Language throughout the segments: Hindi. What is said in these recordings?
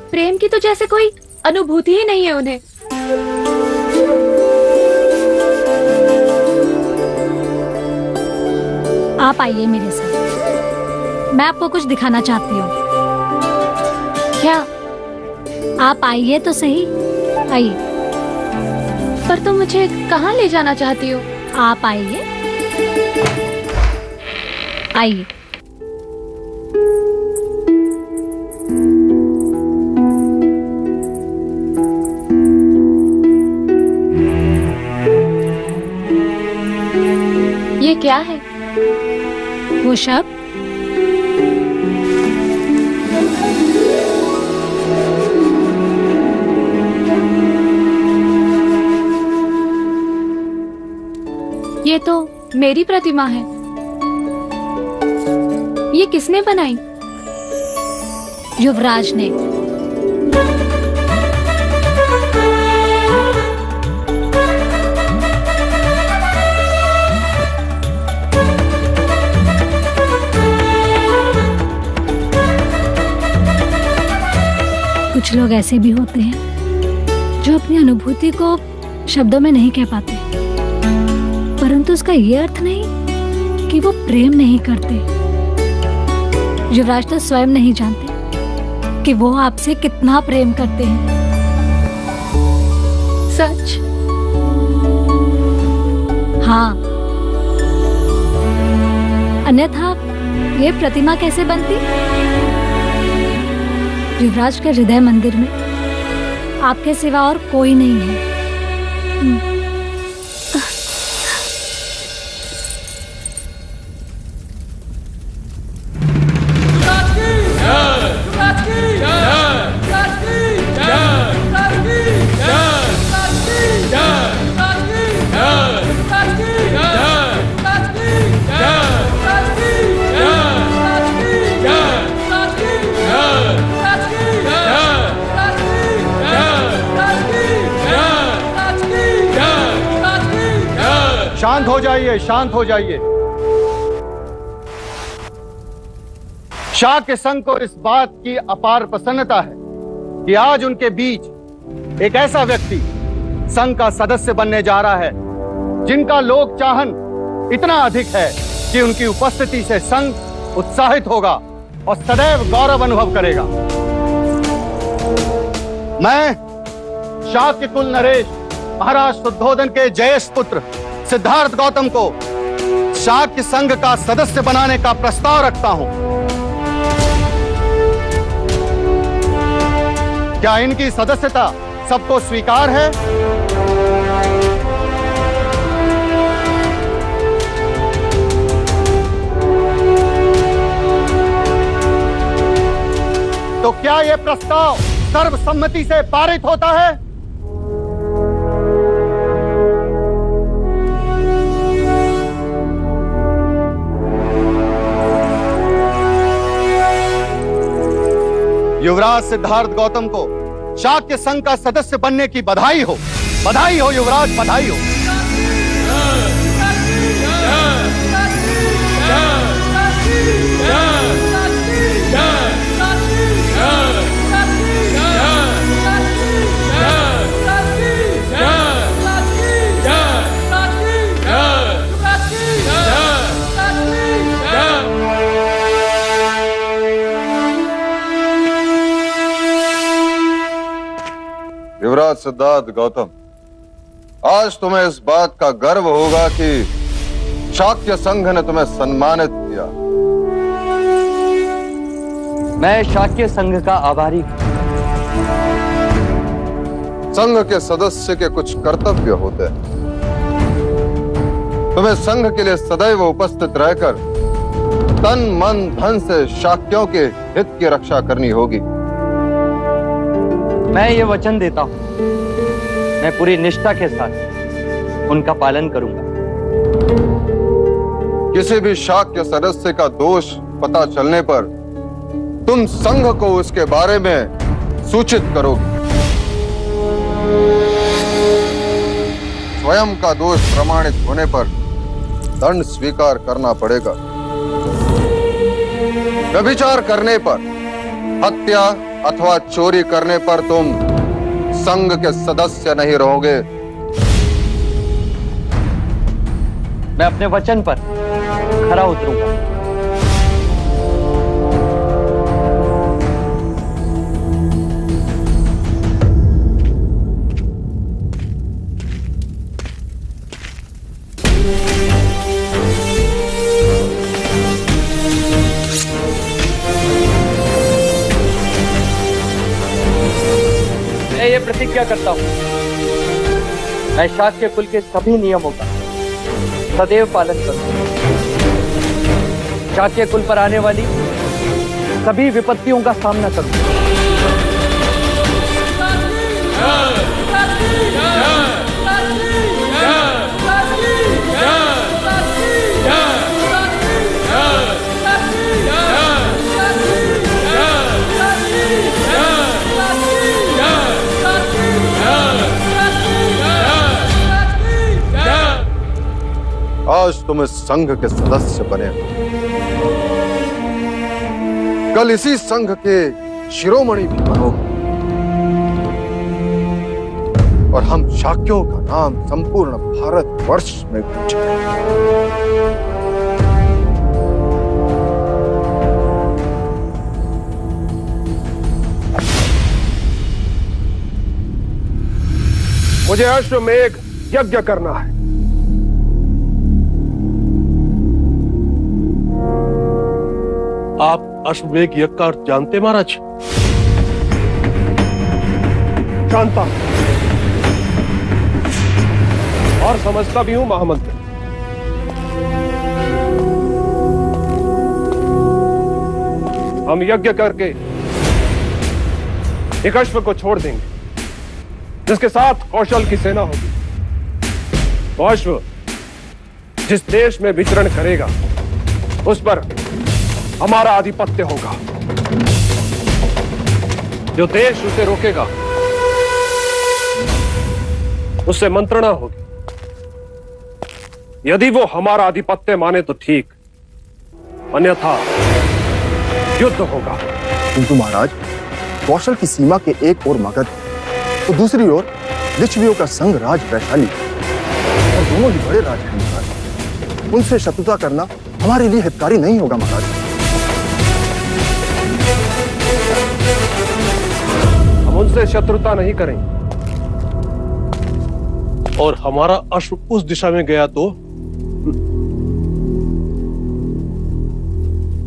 प्रेम की तो जैसे कोई अनुभूति ही नहीं है उन्हें। आप आइए मेरे साथ, मैं आपको कुछ दिखाना चाहती हूँ। क्या? आप आइए तो सही, आइए। पर तुम मुझे कहाँ ले जाना चाहती हो? आप आइए, आइए। ये क्या है? वो शब्द ये तो मेरी प्रतिमा है। ये किसने बनाई? युवराज ने। कुछ लोग ऐसे भी होते हैं जो अपनी अनुभूति को शब्दों में नहीं कह पाते, परंतु उसका ये अर्थ नहीं कि वो प्रेम नहीं करते। युवराज तो स्वयं नहीं जानते कि वो आपसे कितना प्रेम करते हैं। सच? हाँ, अन्यथा ये प्रतिमा कैसे बनती? युवराज के हृदय मंदिर में आपके सिवा और कोई नहीं है। शांत हो जाइए, शांत हो जाइए। शाक्य संघ को इस बात की अपार प्रसन्नता है कि आज उनके बीच एक ऐसा व्यक्ति संघ का सदस्य बनने जा रहा है जिनका लोक चाहन इतना अधिक है कि उनकी उपस्थिति से संघ उत्साहित होगा और सदैव गौरव अनुभव करेगा। मैं शाक्य कुल नरेश महाराज शुद्धोधन के जयेश पुत्र सिद्धार्थ गौतम को शाक्य संघ का सदस्य बनाने का प्रस्ताव रखता हूं। क्या इनकी सदस्यता सबको स्वीकार है? तो क्या यह प्रस्ताव सर्वसम्मति से पारित होता है? युवराज सिद्धार्थ गौतम को शाक्य संघ का सदस्य बनने की बधाई हो। बधाई हो युवराज, बधाई हो। युवराज सिद्धार्थ गौतम, आज तुम्हें इस बात का गर्व होगा कि शाक्य संघ ने तुम्हें सम्मानित किया। मैं शाक्य संघ का आभारी हूं। संघ के सदस्य के कुछ कर्तव्य होते हैं। तुम्हें संघ के लिए सदैव उपस्थित रहकर तन मन धन से शाक्यों के हित की रक्षा करनी होगी। मैं ये वचन देता हूं, मैं पूरी निष्ठा के साथ उनका पालन करूंगा। किसी भी शाक्य सदस्य का दोष पता चलने पर तुम संघ को उसके बारे में सूचित करोगे। स्वयं का दोष प्रमाणित होने पर दंड स्वीकार करना पड़ेगा। व्यभिचार करने पर, हत्या, अथवा चोरी करने पर तुम संघ के सदस्य नहीं रहोगे। मैं अपने वचन पर खरा उतरूंगा। मैं ये प्रतिज्ञा करता हूं, मैं शाक्य कुल के सभी नियमों का सदैव पालन करूंगा। शाक्य कुल पर आने वाली सभी विपत्तियों का सामना करूंगा। आज तुम इस संघ के सदस्य बने हो, कल इसी संघ के शिरोमणि भी बनोगे और हम शाक्यों का नाम संपूर्ण भारतवर्ष में गूंजेगा। मुझे अश्वमेघ यज्ञ करना है। आप अश्वमेघ यज्ञ का अर्थ जानते महाराज? जानता हूं और समझता भी हूं महामंत्री। हम यज्ञ करके एक अश्व को छोड़ देंगे जिसके साथ कौशल की सेना होगी। वो अश्व जिस देश में विचरण करेगा उस पर हमारा आधिपत्य होगा। जो देश उसे रोकेगा उससे मंत्रणा होगी। यदि वो हमारा आधिपत्य माने तो ठीक, अन्यथा युद्ध होगा। किंतु महाराज, कौशल की सीमा के एक ओर मगध तो दूसरी ओर लिच्छवियों का संघ राज वैशाली, और दोनों ही बड़े राज हैं महाराज। उनसे शत्रुता करना हमारे लिए हितकारी नहीं होगा महाराज। हम उनसे शत्रुता नहीं करेंगे। और हमारा अश्व उस दिशा में गया तो?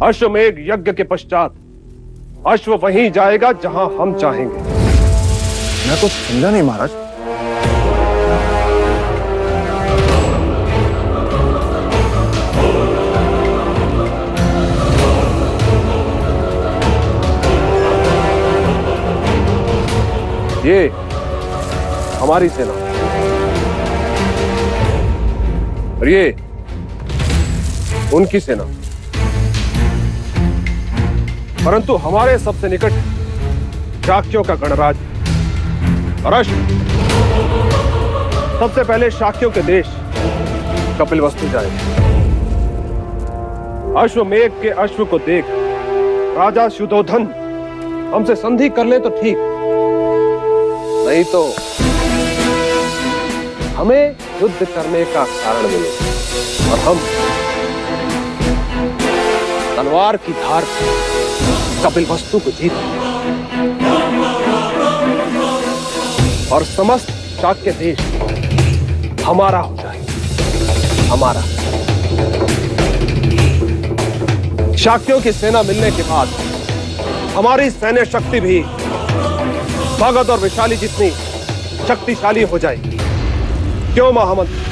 अश्वमेघ यज्ञ के पश्चात अश्व वहीं जाएगा जहां हम चाहेंगे। मैं कुछ समझा नहीं महाराज। ये हमारी सेना और ये उनकी सेना, परंतु हमारे सबसे निकट शाक्यों का गणराज और अश्व। सबसे पहले शाक्यों के देश कपिलवस्तु जाएंगे। अश्वमेघ के अश्व को देख राजा शुद्धोधन हमसे संधि कर ले तो ठीक, नहीं तो हमें युद्ध करने का कारण मिले और हम तलवार की धार कपिलवस्तु को जीत और समस्त शाक्य देश हमारा हो जाए। हमारा। शाक्यों की सेना मिलने के बाद हमारी सैन्य शक्ति भी मगध और वैशाली जितनी शक्तिशाली हो जाएगी। क्यों महामंत्री?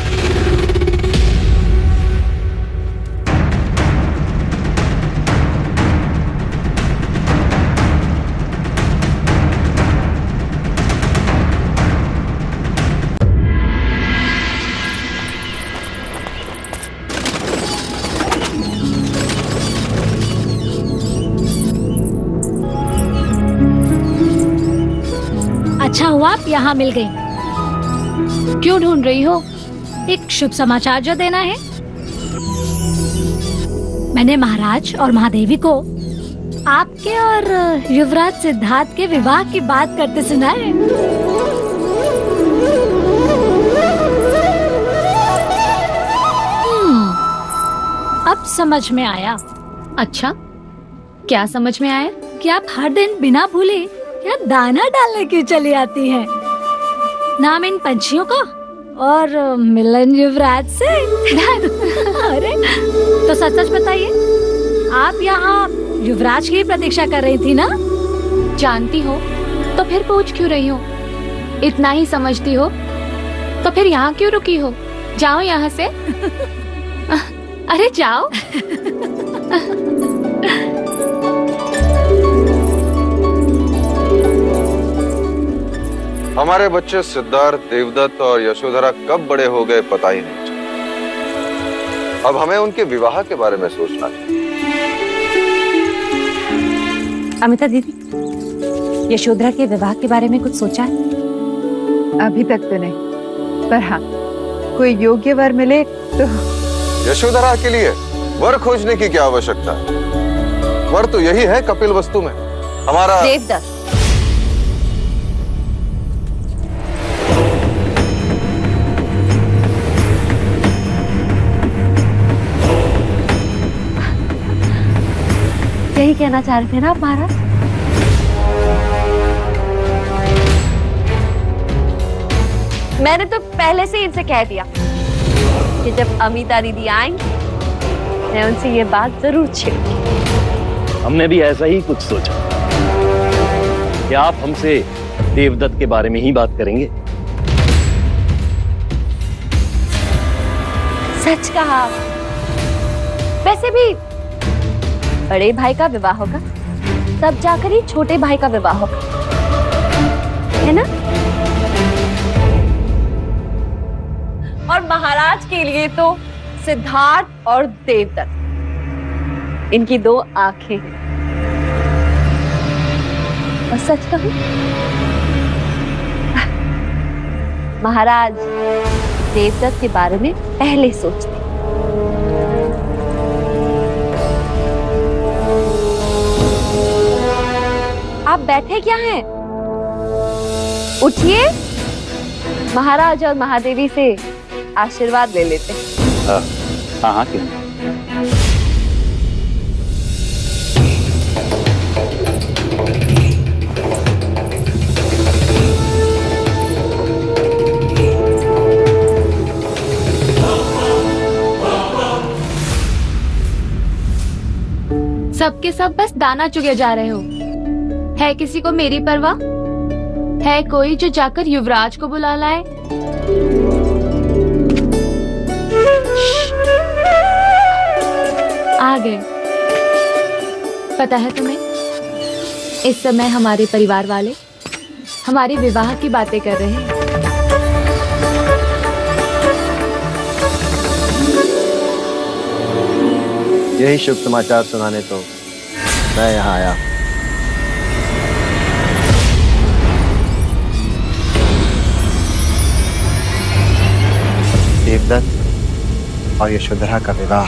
अच्छा हुआ आप यहाँ मिल गई। क्यों ढूंढ रही हो? एक शुभ समाचार जो देना है। मैंने महाराज और महादेवी को आपके और युवराज सिद्धार्थ के विवाह की बात करते सुना है। अब समझ में आया। अच्छा, क्या समझ में आया? कि आप हर दिन बिना भूले यहाँ दाना डालने क्यों चली आती हैं? नाम इन पंछियों का और मिलन युवराज से। अरे तो सच सच बताइए, आप यहाँ युवराज की प्रतीक्षा कर रही थी ना? जानती हो तो फिर पूछ क्यों रही हो? इतना ही समझती हो तो फिर यहाँ क्यों रुकी हो? जाओ यहाँ से। अरे जाओ। हमारे बच्चे सिद्धार्थ, देवदत्त और यशोधरा कब बड़े हो गए पता ही नहीं चला। अब हमें उनके विवाह के बारे में सोचना है। अमिता दीदी, यशोधरा के विवाह के बारे में कुछ सोचा है? अभी तक तो नहीं, पर हाँ, कोई योग्य वर मिले तो। यशोधरा के लिए वर खोजने की क्या आवश्यकता है? वर तो यही है कपिल वस्तु में हमारा देवदत्त। यही कहना चाह रहे थे ना आप महाराज? मैंने तो पहले से इनसे कह दिया कि जब अमिता दीदी आएंगी मैं उनसे ये बात जरूर छेड़ूंगी। हमने भी ऐसा ही कुछ सोचा कि आप हमसे देवदत्त के बारे में ही बात करेंगे। सच कहा। वैसे भी बड़े भाई का विवाह होगा तब जाकर ही छोटे भाई का विवाह होगा, है ना? और महाराज के लिए तो सिद्धार्थ और देवदत्त, इनकी दो आंखें हैं। और सच कहूं, महाराज देवदत्त के बारे में पहले सोचते। आप बैठे क्या हैं? उठिए, महाराज और महादेवी से आशीर्वाद ले लेते हैं। हाँ हाँ, क्यों? सबके सब बस दाना चुगे जा रहे हो। है किसी को मेरी परवाह? है कोई जो जाकर युवराज को बुला लाए? आ गए। पता है तुम्हें, इस समय हमारे परिवार वाले हमारे विवाह की बातें कर रहे हैं। यही शुभ समाचार सुनाने तो मैं यहाँ आया। देवदत्त और यशोधरा का विवाह।